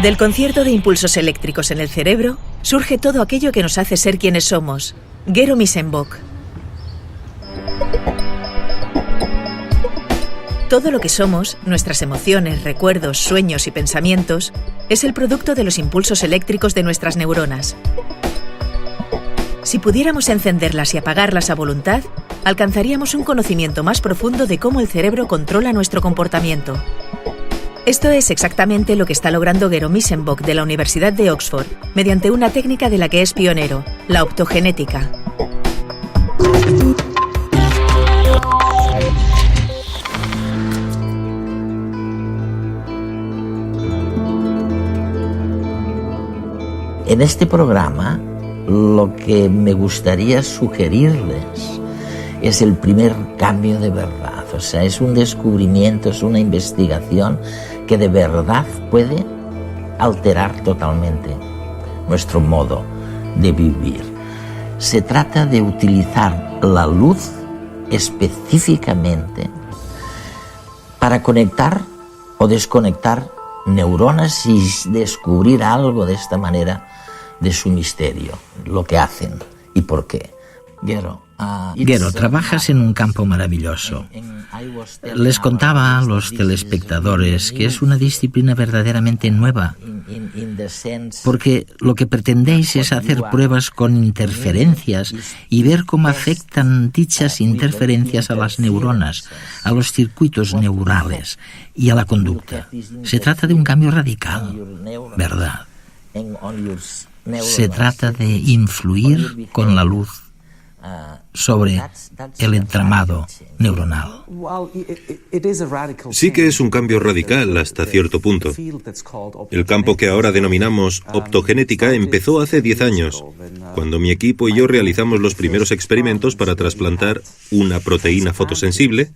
Del concierto de impulsos eléctricos en el cerebro surge todo aquello que nos hace ser quienes somos. Gero Missenböck. Todo lo que somos, nuestras emociones, recuerdos, sueños y pensamientos, es el producto de los impulsos eléctricos de nuestras neuronas. Si pudiéramos encenderlas y apagarlas a voluntad, alcanzaríamos un conocimiento más profundo de cómo el cerebro controla nuestro comportamiento. Esto es exactamente lo que está logrando Gero Missenböck de la Universidad de Oxford, mediante una técnica de la que es pionero, la optogenética. En este programa, lo que me gustaría sugerirles es el primer cambio de verdad. O sea, es un descubrimiento, es una investigación que de verdad puede alterar totalmente nuestro modo de vivir. Se trata de utilizar la luz específicamente para conectar o desconectar neuronas y descubrir algo de esta manera de su misterio, lo que hacen y por qué. Gero, trabajas en un campo maravilloso. Les contaba a los telespectadores que es una disciplina verdaderamente nueva, porque lo que pretendéis es hacer pruebas con interferencias y ver cómo afectan dichas interferencias a las neuronas, a los circuitos neurales y a la conducta. Se trata de un cambio radical, ¿verdad? Se trata de influir con la luz sobre el entramado neuronal. Sí que es un cambio radical hasta cierto punto. El campo que ahora denominamos optogenética empezó hace 10 años, cuando mi equipo y yo realizamos los primeros experimentos para trasplantar una proteína fotosensible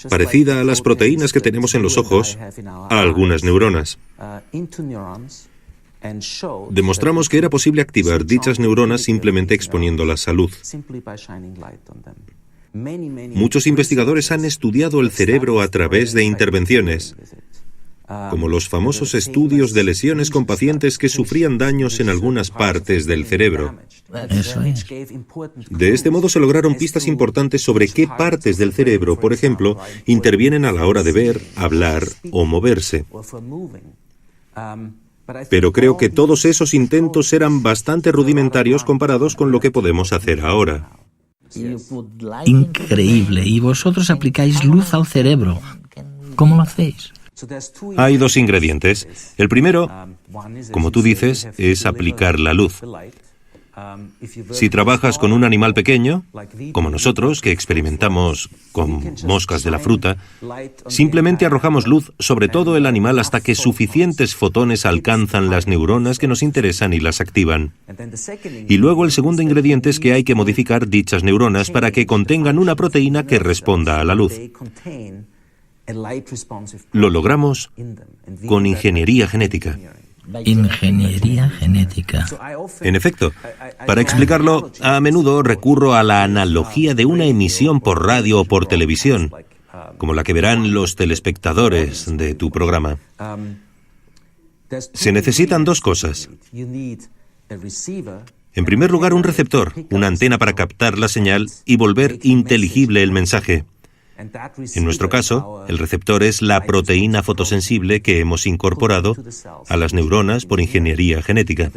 parecida a las proteínas que tenemos en los ojos a algunas neuronas. Demostramos que era posible activar dichas neuronas simplemente exponiéndolas a luz. Muchos investigadores han estudiado el cerebro a través de intervenciones, como los famosos estudios de lesiones con pacientes que sufrían daños en algunas partes del cerebro. Eso es. De este modo se lograron pistas importantes sobre qué partes del cerebro, por ejemplo, intervienen a la hora de ver, hablar o moverse. Pero creo que todos esos intentos eran bastante rudimentarios comparados con lo que podemos hacer ahora. Increíble. Y vosotros aplicáis luz al cerebro. ¿Cómo lo hacéis? Hay dos ingredientes. El primero, como tú dices, es aplicar la luz. Si trabajas con un animal pequeño, como nosotros, que experimentamos con moscas de la fruta, simplemente arrojamos luz sobre todo el animal hasta que suficientes fotones alcanzan las neuronas que nos interesan y las activan. Y luego el segundo ingrediente es que hay que modificar dichas neuronas para que contengan una proteína que responda a la luz. Lo logramos con ingeniería genética. Ingeniería genética. En efecto, para explicarlo, a menudo recurro a la analogía de una emisión por radio o por televisión, como la que verán los telespectadores de tu programa. Se necesitan dos cosas. En primer lugar, un receptor, una antena para captar la señal y volver inteligible el mensaje. En nuestro caso, el receptor es la proteína fotosensible que hemos incorporado a las neuronas por ingeniería genética.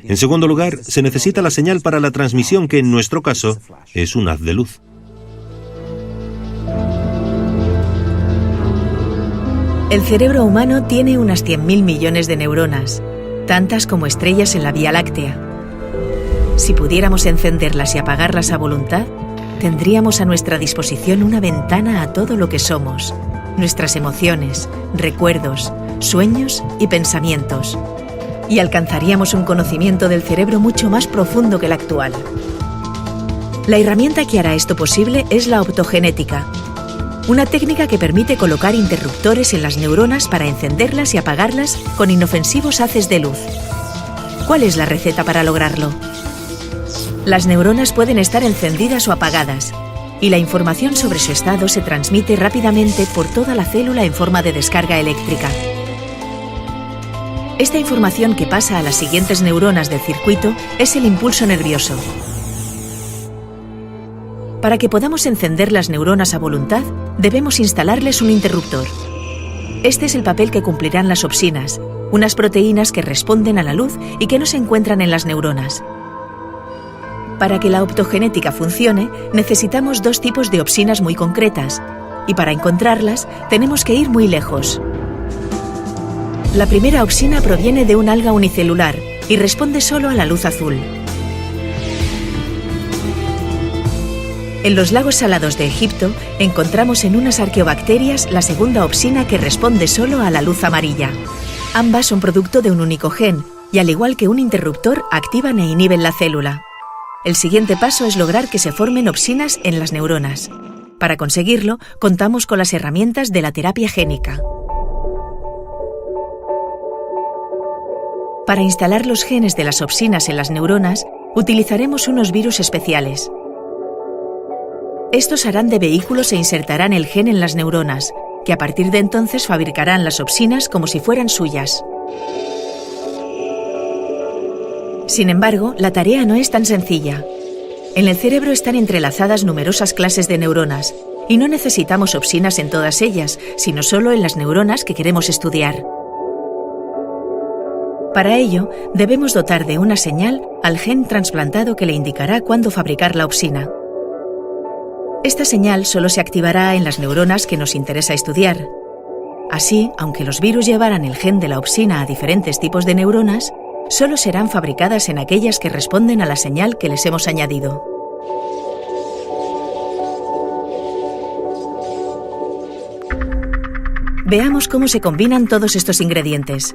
En segundo lugar, se necesita la señal para la transmisión, que en nuestro caso es un haz de luz. El cerebro humano tiene unas 100.000 millones de neuronas, tantas como estrellas en la Vía Láctea. Si pudiéramos encenderlas y apagarlas a voluntad, tendríamos a nuestra disposición una ventana a todo lo que somos, nuestras emociones, recuerdos, sueños y pensamientos. Y alcanzaríamos un conocimiento del cerebro mucho más profundo que el actual. La herramienta que hará esto posible es la optogenética, una técnica que permite colocar interruptores en las neuronas para encenderlas y apagarlas con inofensivos haces de luz. ¿Cuál es la receta para lograrlo? Las neuronas pueden estar encendidas o apagadas, y la información sobre su estado se transmite rápidamente por toda la célula en forma de descarga eléctrica. Esta información que pasa a las siguientes neuronas del circuito es el impulso nervioso. Para que podamos encender las neuronas a voluntad, debemos instalarles un interruptor. Este es el papel que cumplirán las opsinas, unas proteínas que responden a la luz y que no se encuentran en las neuronas. Para que la optogenética funcione, necesitamos dos tipos de opsinas muy concretas, y para encontrarlas tenemos que ir muy lejos. La primera opsina proviene de un alga unicelular y responde solo a la luz azul. En los lagos salados de Egipto encontramos en unas arqueobacterias la segunda opsina que responde solo a la luz amarilla. Ambas son producto de un único gen y, al igual que un interruptor, activan e inhiben la célula. El siguiente paso es lograr que se formen opsinas en las neuronas. Para conseguirlo, contamos con las herramientas de la terapia génica. Para instalar los genes de las opsinas en las neuronas, utilizaremos unos virus especiales. Estos harán de vehículos e insertarán el gen en las neuronas, que a partir de entonces fabricarán las opsinas como si fueran suyas. Sin embargo, la tarea no es tan sencilla. En el cerebro están entrelazadas numerosas clases de neuronas, y no necesitamos opsinas en todas ellas, sino solo en las neuronas que queremos estudiar. Para ello, debemos dotar de una señal al gen trasplantado que le indicará cuándo fabricar la opsina. Esta señal solo se activará en las neuronas que nos interesa estudiar. Así, aunque los virus llevaran el gen de la opsina a diferentes tipos de neuronas, solo serán fabricadas en aquellas que responden a la señal que les hemos añadido. Veamos cómo se combinan todos estos ingredientes.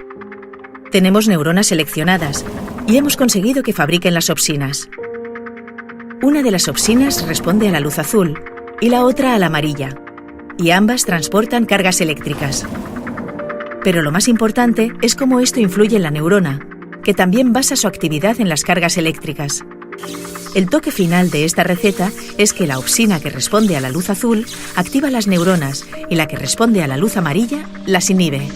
Tenemos neuronas seleccionadas y hemos conseguido que fabriquen las opsinas. Una de las opsinas responde a la luz azul y la otra a la amarilla, y ambas transportan cargas eléctricas. Pero lo más importante es cómo esto influye en la neurona, que también basa su actividad en las cargas eléctricas. El toque final de esta receta es que la opsina que responde a la luz azul activa las neuronas y la que responde a la luz amarilla las inhibe.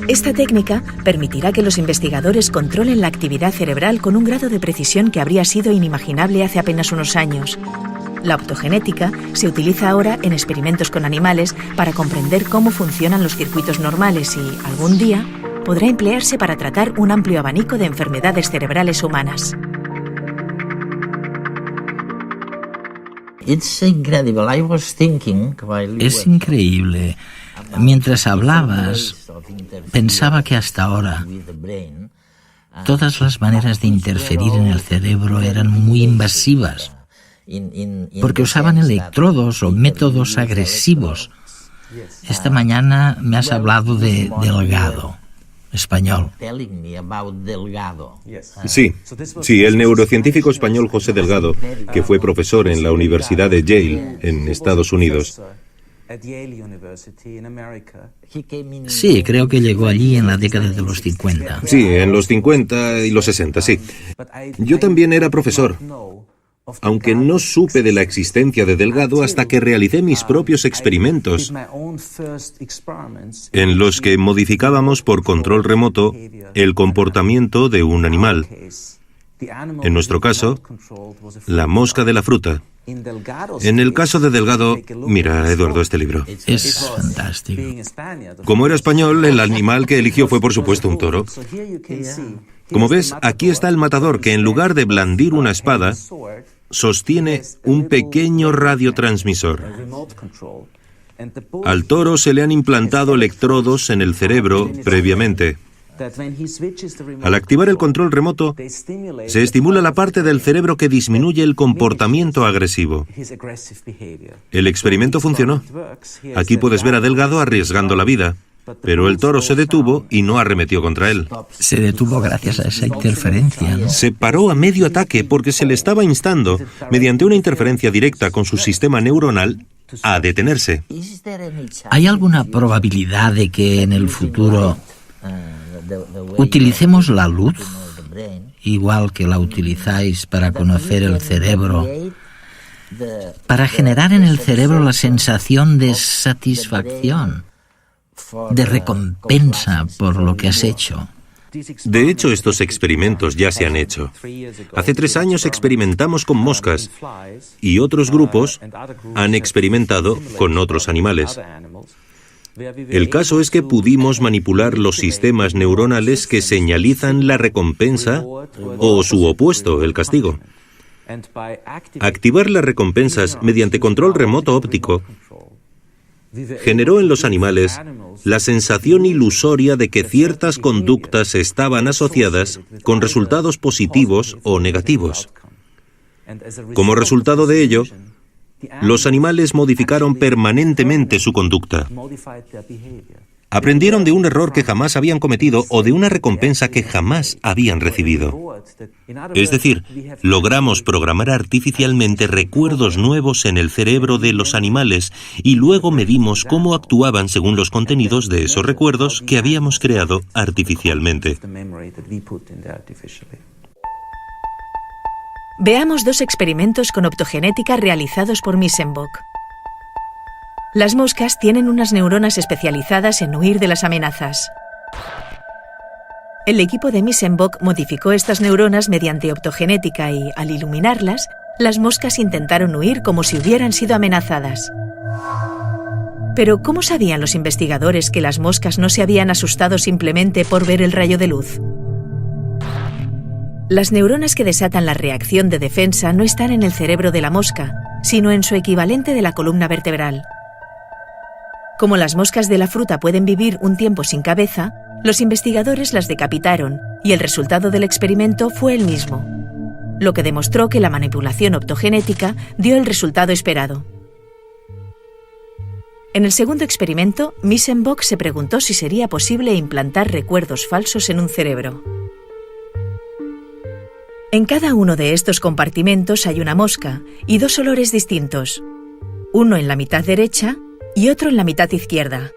Esta técnica permitirá que los investigadores controlen la actividad cerebral con un grado de precisión que habría sido inimaginable hace apenas unos años. La optogenética se utiliza ahora en experimentos con animales para comprender cómo funcionan los circuitos normales y, algún día, podrá emplearse para tratar un amplio abanico de enfermedades cerebrales humanas. Es increíble. Mientras hablabas, pensaba que hasta ahora todas las maneras de interferir en el cerebro eran muy invasivas, porque usaban electrodos o métodos agresivos. Esta mañana me has hablado de Delgado, español. Sí, el neurocientífico español José Delgado, que fue profesor en la Universidad de Yale, en Estados Unidos. Sí, creo que llegó allí en la década de los 50. Sí, en los 50 y los 60, sí. Yo también era profesor, aunque no supe de la existencia de Delgado hasta que realicé mis propios experimentos, en los que modificábamos por control remoto el comportamiento de un animal. En nuestro caso, la mosca de la fruta. En el caso de Delgado, mira, Eduardo, este libro. Es fantástico. Como era español, el animal que eligió fue, por supuesto, un toro. Como ves, aquí está el matador que, en lugar de blandir una espada, sostiene un pequeño radiotransmisor. Al toro se le han implantado electrodos en el cerebro previamente. Al activar el control remoto, se estimula la parte del cerebro que disminuye el comportamiento agresivo. El experimento funcionó. Aquí puedes ver a Delgado arriesgando la vida, pero el toro se detuvo y no arremetió contra él. Se detuvo gracias a esa interferencia, ¿no? Se paró a medio ataque porque se le estaba instando, mediante una interferencia directa con su sistema neuronal, a detenerse. ¿Hay alguna probabilidad de que en el futuro utilicemos la luz, igual que la utilizáis para conocer el cerebro, para generar en el cerebro la sensación de satisfacción? de recompensa por lo que has hecho. De hecho, estos experimentos ya se han hecho. Hace 3 años experimentamos con moscas y otros grupos han experimentado con otros animales. El caso es que pudimos manipular los sistemas neuronales que señalizan la recompensa o su opuesto, el castigo. Activar las recompensas mediante control remoto óptico generó en los animales la sensación ilusoria de que ciertas conductas estaban asociadas con resultados positivos o negativos. Como resultado de ello, los animales modificaron permanentemente su conducta. Aprendieron de un error que jamás habían cometido o de una recompensa que jamás habían recibido. Es decir, logramos programar artificialmente recuerdos nuevos en el cerebro de los animales y luego medimos cómo actuaban según los contenidos de esos recuerdos que habíamos creado artificialmente. Veamos 2 experimentos con optogenética realizados por Missenbach. Las moscas tienen unas neuronas especializadas en huir de las amenazas. El equipo de Missenbach modificó estas neuronas mediante optogenética y, al iluminarlas, las moscas intentaron huir como si hubieran sido amenazadas. Pero, ¿cómo sabían los investigadores que las moscas no se habían asustado simplemente por ver el rayo de luz? Las neuronas que desatan la reacción de defensa no están en el cerebro de la mosca, sino en su equivalente de la columna vertebral. Como las moscas de la fruta pueden vivir un tiempo sin cabeza, los investigadores las decapitaron y el resultado del experimento fue el mismo, lo que demostró que la manipulación optogenética dio el resultado esperado. En el segundo experimento, Missenbach se preguntó si sería posible implantar recuerdos falsos en un cerebro. En cada uno de estos compartimentos hay una mosca y 2 olores distintos, uno en la mitad derecha y otro en la mitad izquierda.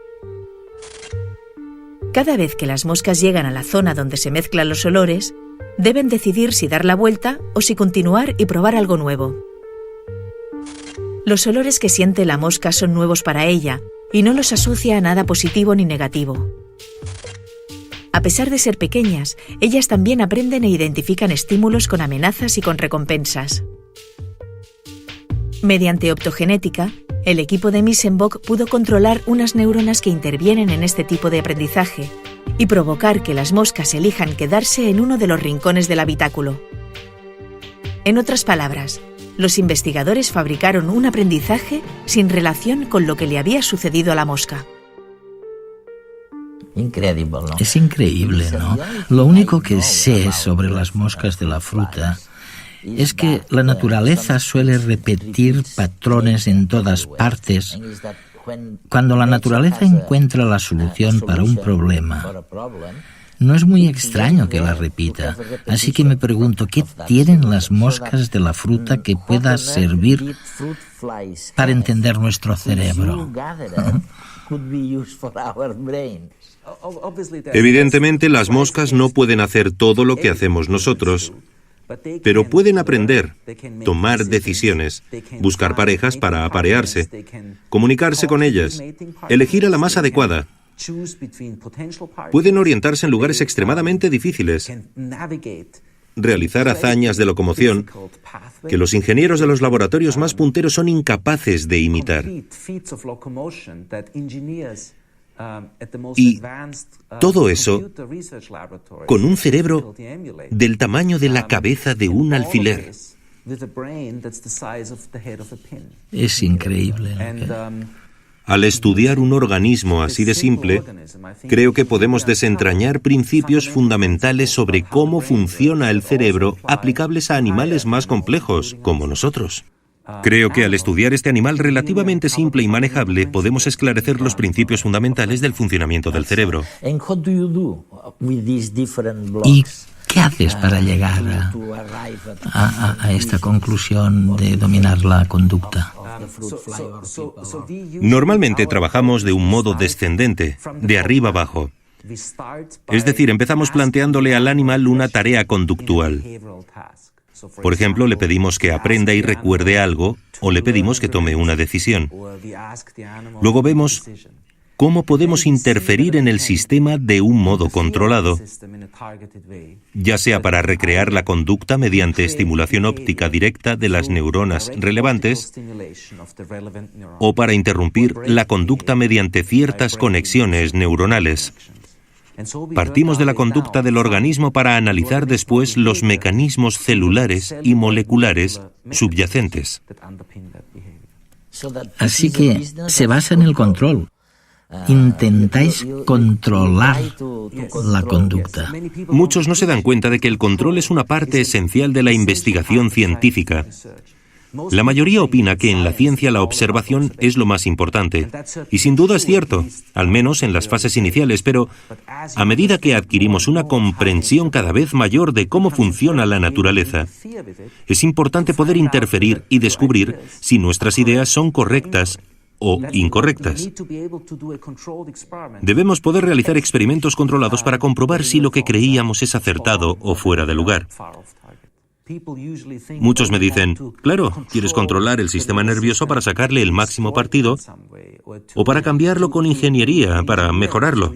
Cada vez que las moscas llegan a la zona donde se mezclan los olores, deben decidir si dar la vuelta o si continuar y probar algo nuevo. Los olores que siente la mosca son nuevos para ella y no los asocia a nada positivo ni negativo. A pesar de ser pequeñas, ellas también aprenden e identifican estímulos con amenazas y con recompensas. Mediante optogenética, el equipo de Missenbach pudo controlar unas neuronas que intervienen en este tipo de aprendizaje y provocar que las moscas elijan quedarse en uno de los rincones del habitáculo. En otras palabras, los investigadores fabricaron un aprendizaje sin relación con lo que le había sucedido a la mosca. Increíble, ¿no? Es increíble, ¿no? Lo único que sé sobre las moscas de la fruta es que la naturaleza suele repetir patrones en todas partes. Cuando la naturaleza encuentra la solución para un problema, no es muy extraño que la repita. Así que me pregunto, ¿qué tienen las moscas de la fruta que pueda servir para entender nuestro cerebro? Evidentemente, las moscas no pueden hacer todo lo que hacemos nosotros, pero pueden aprender, tomar decisiones, buscar parejas para aparearse, comunicarse con ellas, elegir a la más adecuada. Pueden orientarse en lugares extremadamente difíciles, realizar hazañas de locomoción que los ingenieros de los laboratorios más punteros son incapaces de imitar. Y todo eso con un cerebro del tamaño de la cabeza de un alfiler. Es increíble. Al estudiar un organismo así de simple, creo que podemos desentrañar principios fundamentales sobre cómo funciona el cerebro aplicables a animales más complejos, como nosotros. Creo que al estudiar este animal relativamente simple y manejable, podemos esclarecer los principios fundamentales del funcionamiento del cerebro. ¿Y qué haces para llegar a esta conclusión de dominar la conducta? Normalmente trabajamos de un modo descendente, de arriba abajo. Es decir, empezamos planteándole al animal una tarea conductual. Por ejemplo, le pedimos que aprenda y recuerde algo, o le pedimos que tome una decisión. Luego vemos cómo podemos interferir en el sistema de un modo controlado, ya sea para recrear la conducta mediante estimulación óptica directa de las neuronas relevantes o para interrumpir la conducta mediante ciertas conexiones neuronales. Partimos de la conducta del organismo para analizar después los mecanismos celulares y moleculares subyacentes. Así que se basa en el control. Intentáis controlar la conducta. Muchos no se dan cuenta de que el control es una parte esencial de la investigación científica. La mayoría opina que en la ciencia la observación es lo más importante. Y sin duda es cierto, al menos en las fases iniciales, pero a medida que adquirimos una comprensión cada vez mayor de cómo funciona la naturaleza, es importante poder interferir y descubrir si nuestras ideas son correctas o incorrectas. Debemos poder realizar experimentos controlados para comprobar si lo que creíamos es acertado o fuera de lugar. Muchos me dicen, claro, quieres controlar el sistema nervioso para sacarle el máximo partido o para cambiarlo con ingeniería, para mejorarlo.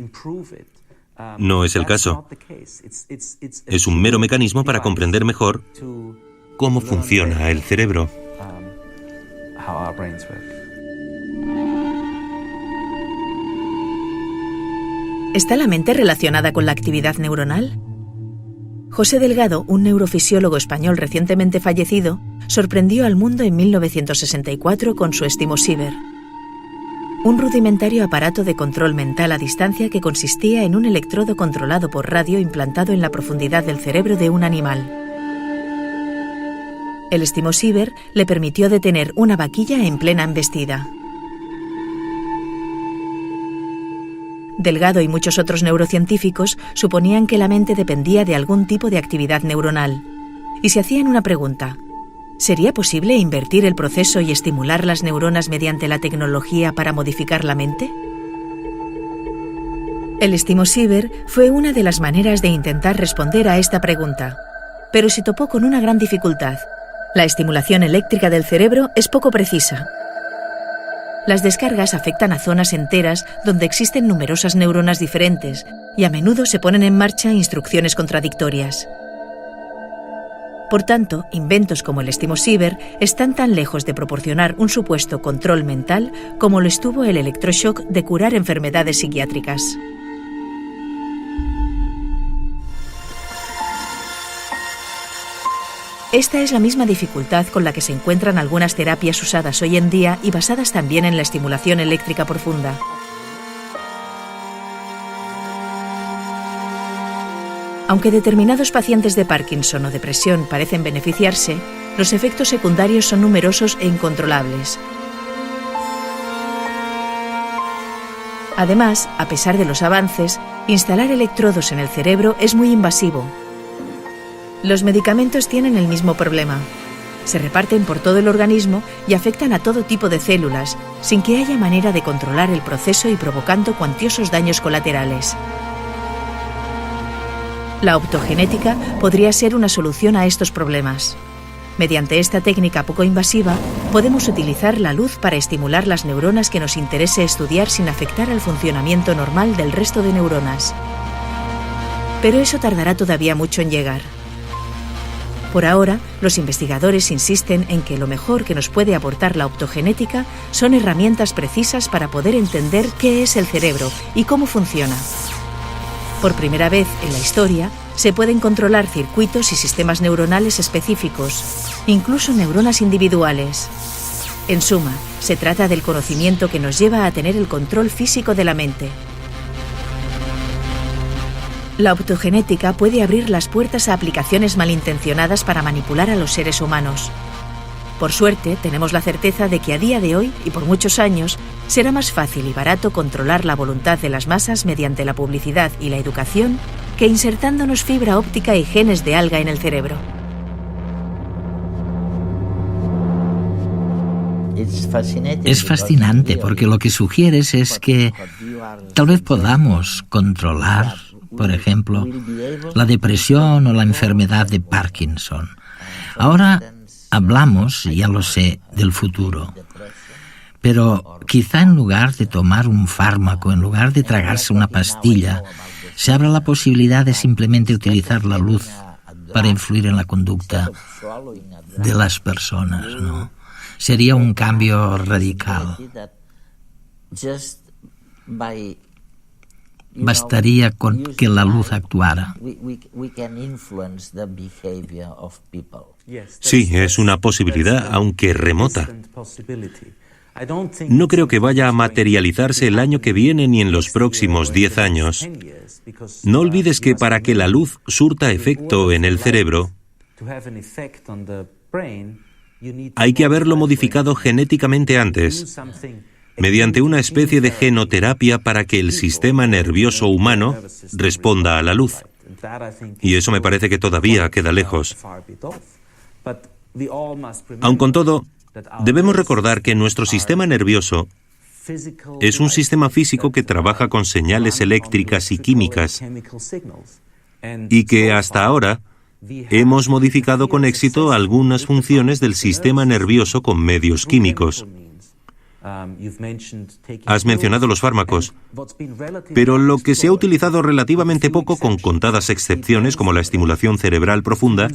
No es el caso. Es un mero mecanismo para comprender mejor cómo funciona el cerebro. ¿Está la mente relacionada con la actividad neuronal? José Delgado, un neurofisiólogo español recientemente fallecido, sorprendió al mundo en 1964 con su Estimosíver, un rudimentario aparato de control mental a distancia que consistía en un electrodo controlado por radio implantado en la profundidad del cerebro de un animal. El Estimosíver le permitió detener una vaquilla en plena embestida. Delgado y muchos otros neurocientíficos suponían que la mente dependía de algún tipo de actividad neuronal y se hacían una pregunta: ¿sería posible invertir el proceso y estimular las neuronas mediante la tecnología para modificar la mente? El Estimosíver fue una de las maneras de intentar responder a esta pregunta, pero se topó con una gran dificultad. La estimulación eléctrica del cerebro es poco precisa. Las descargas afectan a zonas enteras donde existen numerosas neuronas diferentes y a menudo se ponen en marcha instrucciones contradictorias. Por tanto, inventos como el Estimosíver están tan lejos de proporcionar un supuesto control mental como lo estuvo el electroshock de curar enfermedades psiquiátricas. Esta es la misma dificultad con la que se encuentran algunas terapias usadas hoy en día y basadas también en la estimulación eléctrica profunda. Aunque determinados pacientes de Parkinson o depresión parecen beneficiarse, los efectos secundarios son numerosos e incontrolables. Además, a pesar de los avances, instalar electrodos en el cerebro es muy invasivo. Los medicamentos tienen el mismo problema. Se reparten por todo el organismo y afectan a todo tipo de células, sin que haya manera de controlar el proceso y provocando cuantiosos daños colaterales. La optogenética podría ser una solución a estos problemas. Mediante esta técnica poco invasiva, podemos utilizar la luz para estimular las neuronas que nos interese estudiar sin afectar al funcionamiento normal del resto de neuronas. Pero eso tardará todavía mucho en llegar. Por ahora, los investigadores insisten en que lo mejor que nos puede aportar la optogenética son herramientas precisas para poder entender qué es el cerebro y cómo funciona. Por primera vez en la historia, se pueden controlar circuitos y sistemas neuronales específicos, incluso neuronas individuales. En suma, se trata del conocimiento que nos lleva a tener el control físico de la mente. La optogenética puede abrir las puertas a aplicaciones malintencionadas para manipular a los seres humanos. Por suerte, tenemos la certeza de que a día de hoy, y por muchos años, será más fácil y barato controlar la voluntad de las masas mediante la publicidad y la educación que insertándonos fibra óptica y genes de alga en el cerebro. Es fascinante porque lo que sugieres es que tal vez podamos controlar, por ejemplo, la depresión o la enfermedad de Parkinson. Ahora hablamos, ya lo sé, del futuro. Pero quizá en lugar de tomar un fármaco, en lugar de tragarse una pastilla, se abra la posibilidad de simplemente utilizar la luz para influir en la conducta de las personas, ¿no? Sería un cambio radical. Bastaría con que la luz actuara. Sí, es una posibilidad, aunque remota. No creo que vaya a materializarse el año que viene ni en los próximos 10 años. No olvides que para que la luz surta efecto en el cerebro, hay que haberlo modificado genéticamente antes, mediante una especie de genoterapia para que el sistema nervioso humano responda a la luz. Y eso me parece que todavía queda lejos. Aun con todo, debemos recordar que nuestro sistema nervioso es un sistema físico que trabaja con señales eléctricas y químicas y que hasta ahora hemos modificado con éxito algunas funciones del sistema nervioso con medios químicos. Has mencionado los fármacos, pero lo que se ha utilizado relativamente poco, con contadas excepciones como la estimulación cerebral profunda,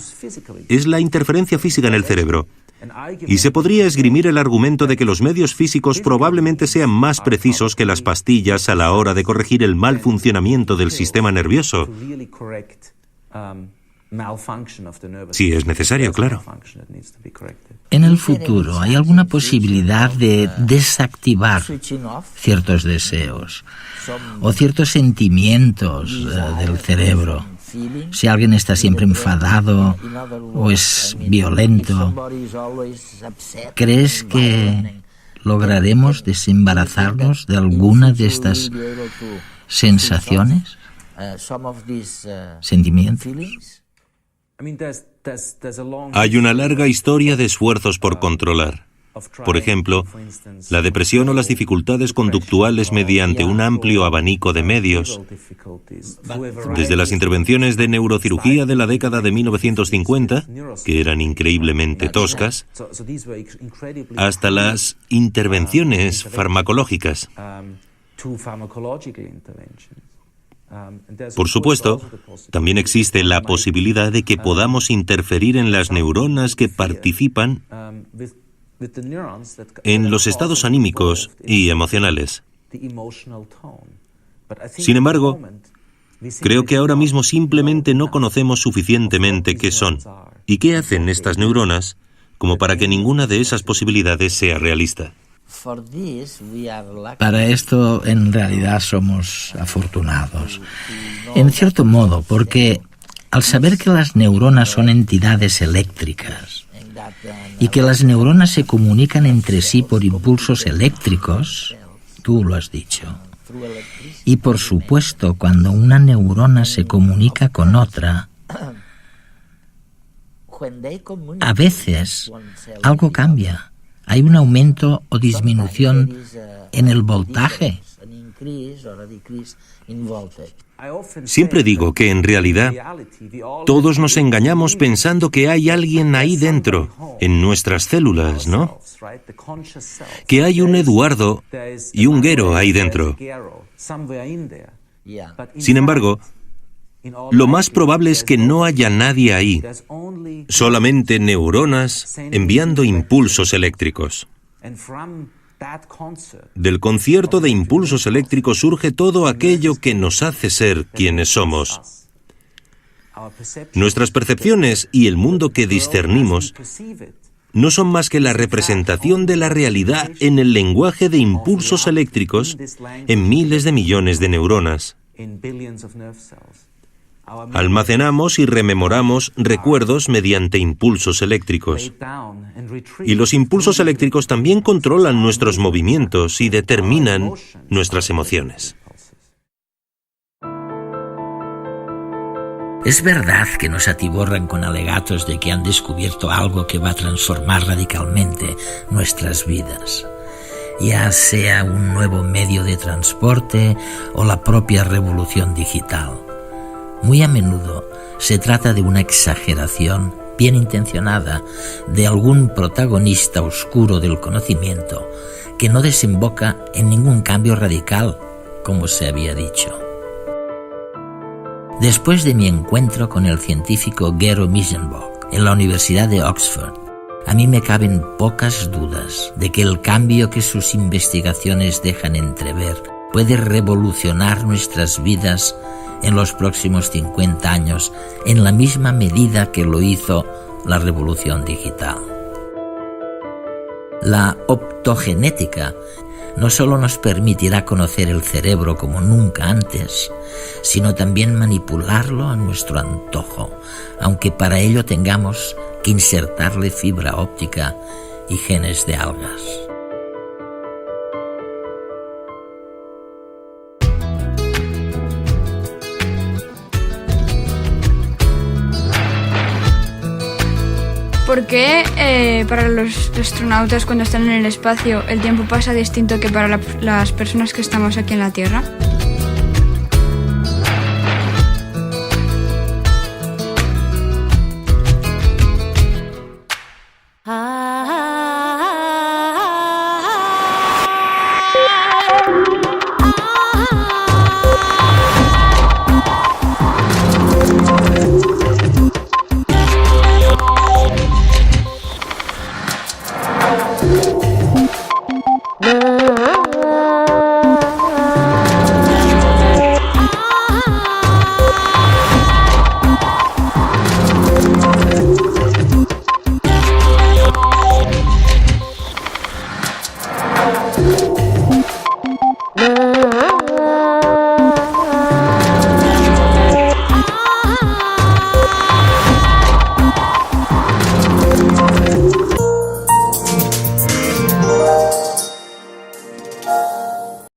es la interferencia física en el cerebro. Y se podría esgrimir el argumento de que los medios físicos probablemente sean más precisos que las pastillas a la hora de corregir el mal funcionamiento del sistema nervioso. Si es necesario, claro. En el futuro, ¿hay alguna posibilidad de desactivar ciertos deseos o ciertos sentimientos del cerebro? Si alguien está siempre enfadado o es violento, ¿crees que lograremos desembarazarnos de alguna de estas sensaciones, sentimientos? Hay una larga historia de esfuerzos por controlar. Por ejemplo, la depresión o las dificultades conductuales mediante un amplio abanico de medios. Desde las intervenciones de neurocirugía de la década de 1950, que eran increíblemente toscas, hasta las intervenciones farmacológicas. Por supuesto, también existe la posibilidad de que podamos interferir en las neuronas que participan en los estados anímicos y emocionales. Sin embargo, creo que ahora mismo simplemente no conocemos suficientemente qué son y qué hacen estas neuronas como para que ninguna de esas posibilidades sea realista. Para esto, en realidad, somos afortunados. En cierto modo, porque al saber que las neuronas son entidades eléctricas y que las neuronas se comunican entre sí por impulsos eléctricos, tú lo has dicho, y por supuesto, cuando una neurona se comunica con otra, a veces algo cambia. Hay un aumento o disminución en el voltaje. Siempre digo que en realidad todos nos engañamos pensando que hay alguien ahí dentro, en nuestras células, ¿no? Que hay un Eduardo y un Gero ahí dentro. Sin embargo, lo más probable es que no haya nadie ahí, solamente neuronas enviando impulsos eléctricos. Del concierto de impulsos eléctricos surge todo aquello que nos hace ser quienes somos. Nuestras percepciones y el mundo que discernimos no son más que la representación de la realidad en el lenguaje de impulsos eléctricos en miles de millones de neuronas. Almacenamos y rememoramos recuerdos mediante impulsos eléctricos. Y los impulsos eléctricos también controlan nuestros movimientos y determinan nuestras emociones. Es verdad que nos atiborran con alegatos de que han descubierto algo que va a transformar radicalmente nuestras vidas, ya sea un nuevo medio de transporte o la propia revolución digital. Muy a menudo se trata de una exageración bien intencionada de algún protagonista oscuro del conocimiento que no desemboca en ningún cambio radical, como se había dicho. Después de mi encuentro con el científico Gero Misenbock en la Universidad de Oxford, a mí me caben pocas dudas de que el cambio que sus investigaciones dejan entrever puede revolucionar nuestras vidas en los próximos 50 años en la misma medida que lo hizo la revolución digital. La optogenética no solo nos permitirá conocer el cerebro como nunca antes, sino también manipularlo a nuestro antojo, aunque para ello tengamos que insertarle fibra óptica y genes de algas. ¿Por qué para los astronautas cuando están en el espacio el tiempo pasa distinto que para las personas que estamos aquí en la Tierra?